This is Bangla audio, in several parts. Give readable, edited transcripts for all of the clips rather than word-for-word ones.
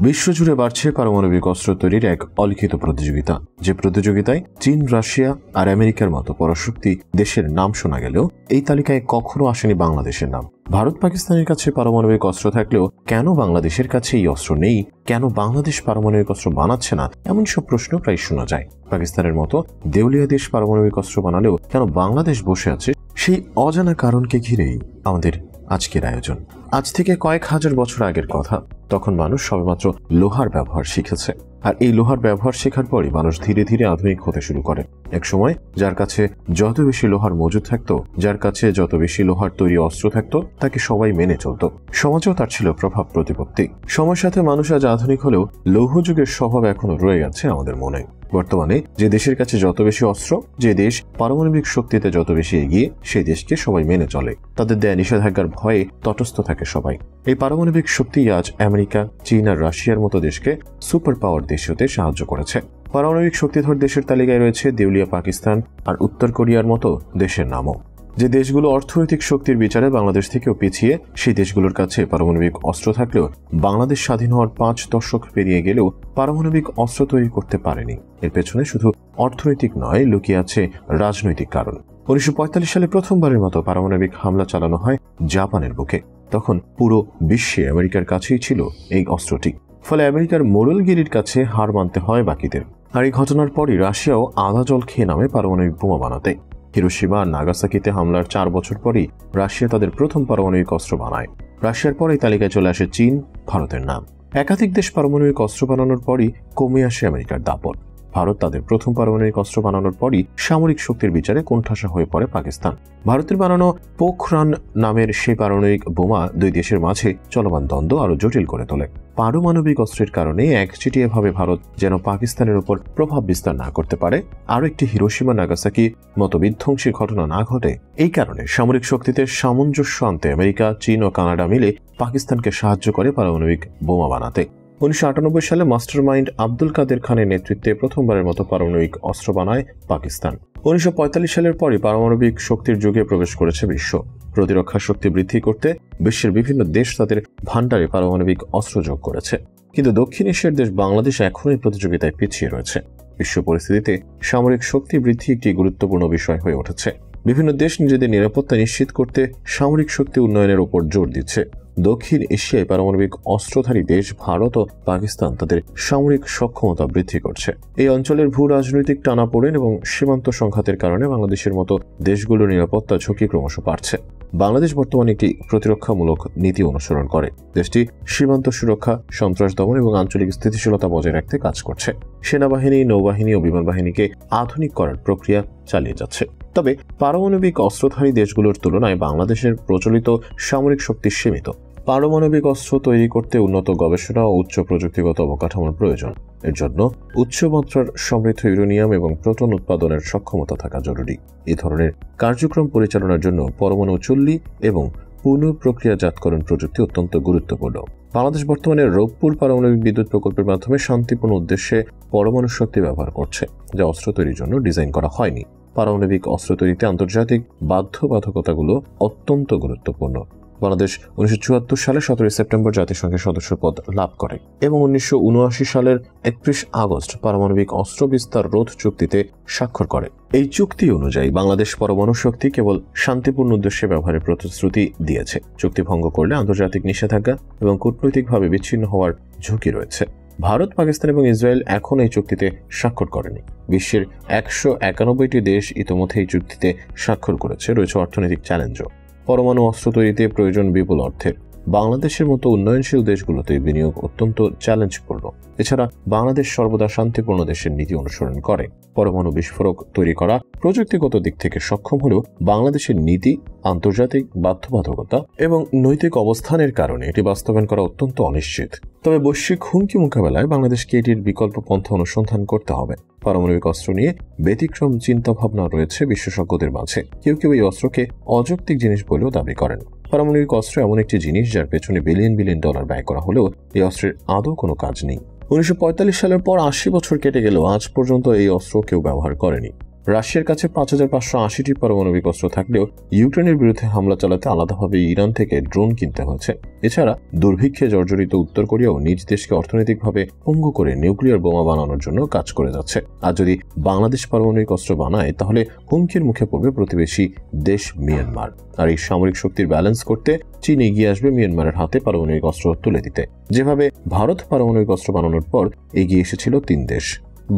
বিশ্বজুড়ে বাড়ছে পারমাণবিক অস্ত্র তৈরির এক অলিখিত প্রতিযোগিতা, যে প্রতিযোগিতায় চীন, রাশিয়া আর আমেরিকার মতো পরাশক্তি দেশের নাম শোনা গেলেও এই তালিকায় কখনো আসেনি বাংলাদেশের নাম। ভারত পাকিস্তানের কাছে পারমাণবিক অস্ত্র থাকলেও কেন বাংলাদেশের কাছে এই অস্ত্র নেই, কেন বাংলাদেশ পারমাণবিক অস্ত্র বানাচ্ছে না, এমন সব প্রশ্ন প্রায় শোনা যায়। পাকিস্তানের মতো দেউলিয়া দেশ পারমাণবিক অস্ত্র বানালেও কেন বাংলাদেশ বসে আছে, সেই অজানা কারণকে ঘিরেই আমাদের আজকের আয়োজন। আজ থেকে কয়েক হাজার বছর আগের কথা। তখন মানুষ সবেমাত্র লোহার ব্যবহার শিখেছে, আর এই লোহার ব্যবহার শেখার পরই মানুষ ধীরে ধীরে আধুনিক হতে শুরু করে। এক সময় যার কাছে যত বেশি লোহার মজুদ থাকতো, যার কাছে যত বেশি লোহার তৈরি অস্ত্র থাকতো, তাকে সবাই মেনে চলত। সমাজেও তার ছিল প্রভাব প্রতিপত্তি। সময়ের সাথে মানুষ আজ আধুনিক হলেও লৌহ যুগের স্বভাব এখনো রয়ে গেছে আমাদের মনে। বর্তমানে যে দেশের কাছে যত বেশি অস্ত্র, যে দেশ পারমাণবিক শক্তিতে যত বেশি এগিয়ে, সেই দেশকে সবাই মেনে চলে। তাদের দেয়া নিষেধাজ্ঞার ভয়ে তটস্থ থাকে সবাই। এই পারমাণবিক শক্তি আজ আমেরিকা, চীন আর রাশিয়ার মতো দেশকে সুপার পাওয়ার দেশ হতে সাহায্য করেছে। পারমাণবিক শক্তিধর দেশের তালিকায় রয়েছে দেউলিয়া পাকিস্তান আর উত্তর কোরিয়ার মতো দেশের নামও। যে দেশগুলো অর্থনৈতিক শক্তির বিচারে বাংলাদেশ থেকেও পিছিয়ে, সেই দেশগুলোর কাছে পারমাণবিক অস্ত্র থাকলেও বাংলাদেশ স্বাধীন হওয়ার 5 দশক পেরিয়ে গেলেও পারমাণবিক অস্ত্র তৈরি করতে পারেনি। এর পেছনে শুধু অর্থনৈতিক নয়, লুকিয়ে আছে রাজনৈতিক কারণ। 1945 সালে প্রথমবারের মতো পারমাণবিক হামলা চালানো হয় জাপানের বুকে। তখন পুরো বিশ্বে আমেরিকার কাছেই ছিল এই অস্ত্রটি। ফলে আমেরিকার মোড়লগিরির কাছে হার মানতে হয় বাকিদের। আর এই ঘটনার পরই রাশিয়াও আধা জল খেয়ে নামে পারমাণবিক বোমা বানাতে। হিরোশিমা আর নাগাসাকিতে হামলার 4 বছর পরই রাশিয়া তাদের প্রথম পারমাণবিক অস্ত্র বানায়। রাশিয়ার পরেই তালিকায় চলে আসে চীন, ভারতের নাম। একাধিক দেশ পারমাণবিক অস্ত্র বানানোর পরই কমে আসে আমেরিকার দাপট। ভারত তাদের প্রথম পারমাণবিক অস্ত্র বানানোর পরই সামরিক শক্তির বিচারে কোণঠাসা হয়ে পড়ে পাকিস্তান। ভারতের বানানো পোখরান নামের সেই পারমাণবিক বোমা দুই দেশের মাঝে চলমান দ্বন্দ্ব আরো জটিল করে তোলে। পারমাণবিক অস্ত্রের কারণে একচেটিয়াভাবে ভারত যেন পাকিস্তানের উপর প্রভাব বিস্তার না করতে পারে, আরো একটি হিরোশিমা নাগাসাকি মতো বিধ্বংসী ঘটনা না ঘটে, এই কারণে সামরিক শক্তিতে সামঞ্জস্য আনতে আমেরিকা, চীন ও কানাডা মিলে পাকিস্তানকে সাহায্য করে পারমাণবিক বোমা বানাতে। 1998 সালে মাস্টার মাইন্ড আব্দুল কাদের খানের নেতৃত্বে প্রথমবারের মতো পারমাণবিক অস্ত্র বানায় পাকিস্তান। 1945 সালের পরই পারমাণবিক শক্তির যুগে প্রবেশ করেছে বিশ্ব। প্রতিরক্ষা শক্তি বৃদ্ধি করতে বিশ্বের বিভিন্ন দেশ তাদের ভান্ডারে পারমাণবিক অস্ত্র যোগ করেছে। কিন্তু দক্ষিণ এশিয়ার দেশ বাংলাদেশ এখনও এই প্রতিযোগিতায় পিছিয়ে রয়েছে। বিশ্ব পরিস্থিতিতে সামরিক শক্তি বৃদ্ধি একটি গুরুত্বপূর্ণ বিষয় হয়ে উঠেছে। বিভিন্ন দেশ নিজেদের নিরাপত্তা নিশ্চিত করতে সামরিক শক্তি উন্নয়নের উপর জোর দিচ্ছে। দক্ষিণ এশিয়ায় পারমাণবিক অস্ত্রধারী দেশ ভারত ও পাকিস্তান তাদের সামরিক সক্ষমতা বৃদ্ধি করছে। এই অঞ্চলের ভূ রাজনৈতিক টানাপোড়েন এবং সীমান্ত সংঘাতের কারণে বাংলাদেশের মতো দেশগুলোর নিরাপত্তা ঝুঁকি ক্রমশ বাড়ছে। বাংলাদেশ বর্তমানে একটি প্রতিরক্ষামূলক নীতি অনুসরণ করে। দেশটি সীমান্ত সুরক্ষা, সন্ত্রাস দমন এবং আঞ্চলিক স্থিতিশীলতা বজায় রাখতে কাজ করছে। সেনাবাহিনী, নৌবাহিনী ও বিমান বাহিনীকে আধুনিক করার প্রক্রিয়া চালিয়ে যাচ্ছে। তবে পারমাণবিক অস্ত্রধারী দেশগুলোর তুলনায় বাংলাদেশের প্রচলিত সামরিক শক্তি সীমিত। পারমাণবিক অস্ত্র তৈরি করতে উন্নত গবেষণা ও উচ্চ প্রযুক্তিগত অবকাঠামোর প্রয়োজন। এর জন্য উচ্চমাত্রার সমৃদ্ধ ইউরেনিয়াম এবং প্রোটন উৎপাদনের সক্ষমতা থাকা জরুরি। এই ধরনের কার্যক্রম পরিচালনার জন্য পরমাণু চুল্লি এবং পুনঃপ্রক্রিয়াজাতকরণ প্রযুক্তি অত্যন্ত গুরুত্বপূর্ণ। বাংলাদেশ বর্তমানে রূপপুর পারমাণবিক বিদ্যুৎ প্রকল্পের মাধ্যমে শান্তিপূর্ণ উদ্দেশ্যে পরমাণু শক্তি ব্যবহার করছে, যা অস্ত্র তৈরির জন্য ডিজাইন করা হয়নি। পারমাণবিক অস্ত্র তৈরিতে আন্তর্জাতিক বাধ্যবাধকতাগুলো অত্যন্ত গুরুত্বপূর্ণ। বাংলাদেশ 1974 সালে 17 সেপ্টেম্বর জাতিসংঘের সদস্যপদ লাভ করে এবং 1979 সালের 31 আগস্ট পারমাণবিক অস্ত্র বিস্তার রোধ চুক্তিতে স্বাক্ষর করে। এই চুক্তি অনুযায়ী বাংলাদেশ পরমাণু শক্তি কেবল শান্তিপূর্ণ উদ্দেশ্যে ব্যবহারের প্রতিশ্রুতি দিয়েছে। চুক্তি ভঙ্গ করলে আন্তর্জাতিক নিষেধাজ্ঞা এবং কূটনৈতিকভাবে বিচ্ছিন্ন হওয়ার ঝুঁকি রয়েছে। ভারত, পাকিস্তান এবং ইসরায়েল এখন এই চুক্তিতে স্বাক্ষর করেনি। বিশ্বের 191টি দেশ ইতোমধ্যে এই চুক্তিতে স্বাক্ষর করেছে। রয়েছে অর্থনৈতিক চ্যালেঞ্জও। পরমাণু অস্ত্র তৈরিতে প্রয়োজন বিপুল অর্থের। বাংলাদেশের মতো উন্নয়নশীল দেশগুলোতে বিনিয়োগ অত্যন্ত চ্যালেঞ্জপূর্ণ। এছাড়া বাংলাদেশ সর্বদা শান্তিপূর্ণ দেশের নীতি অনুসরণ করে। পরমাণু বিস্ফোরক তৈরি করা প্রযুক্তিগত দিক থেকে সক্ষম হলেও বাংলাদেশের নীতি, আন্তর্জাতিক বাধ্যবাধকতা এবং নৈতিক অবস্থানের কারণে এটি বাস্তবায়ন করা অত্যন্ত অনিশ্চিত। তবে বৈশ্বিক হুমকি মোকাবেলায় বাংলাদেশকে এটির বিকল্প পন্থা অনুসন্ধান করতে হবে। পারমাণবিক অস্ত্র নিয়ে ব্যতিক্রম চিন্তাভাবনা রয়েছে বিশেষজ্ঞদের মাঝে। কেউ কেউ এই অস্ত্রকে অযৌক্তিক জিনিস বলেও দাবি করেন। পারমাণবিক অস্ত্র এমন একটি জিনিস যার পেছনে বিলিয়ন বিলিয়ন ডলার ব্যয় করা হলেও এই অস্ত্রের আদৌ কোনো কাজ নেই। 1945 সালের পর 80 বছর কেটে গেলেও আজ পর্যন্ত এই অস্ত্র কেউ ব্যবহার করেনি। রাশিয়ার কাছে 5,580টি পারমাণবিক অস্ত্র থাকলেও ইউক্রেনের বিরুদ্ধে হামলা চালাতে আলাদাভাবে ইরান থেকে ড্রোন কিনতে হয়েছে। এছাড়া দুর্ভিক্ষে জর্জরিত উত্তর কোরিয়াও নিজ দেশকে অর্থনৈতিকভাবে পঙ্গু করে নিউক্লিয়ার বোমা বানানোর জন্য কাজ করে যাচ্ছে। আর যদি বাংলাদেশ পারমাণবিক অস্ত্র বানায় তাহলে হুমকির মুখে পড়বে প্রতিবেশী দেশ মিয়ানমার। আর এই সামরিক শক্তির ব্যালেন্স করতে চীন এগিয়ে আসবে মিয়ানমারের হাতে পারমাণবিক অস্ত্র তুলে দিতে, যেভাবে ভারত পারমাণবিক অস্ত্র বানানোর পর এগিয়ে এসেছিল 3 দেশ।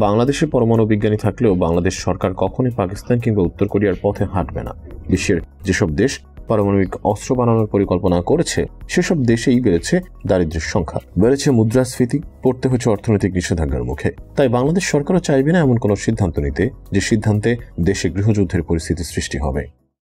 বাংলাদেশে পরমাণু বিজ্ঞানী থাকলেও বাংলাদেশ সরকার কখনোই পাকিস্তান কিংবা উত্তর কোরিয়ার পথে হাঁটবে না। বিশ্বের যেসব দেশ পারমাণবিক অস্ত্র বানানোর পরিকল্পনা করেছে সেসব দেশেই বেড়েছে দারিদ্র্যের সংখ্যা, বেড়েছে মুদ্রাস্ফীতি, পড়তে হচ্ছে অর্থনৈতিক নিষেধাজ্ঞার মুখে। তাই বাংলাদেশ সরকারও চাইবে না এমন কোনো সিদ্ধান্ত নিতে যে সিদ্ধান্তে দেশে গৃহযুদ্ধের পরিস্থিতি সৃষ্টি হবে।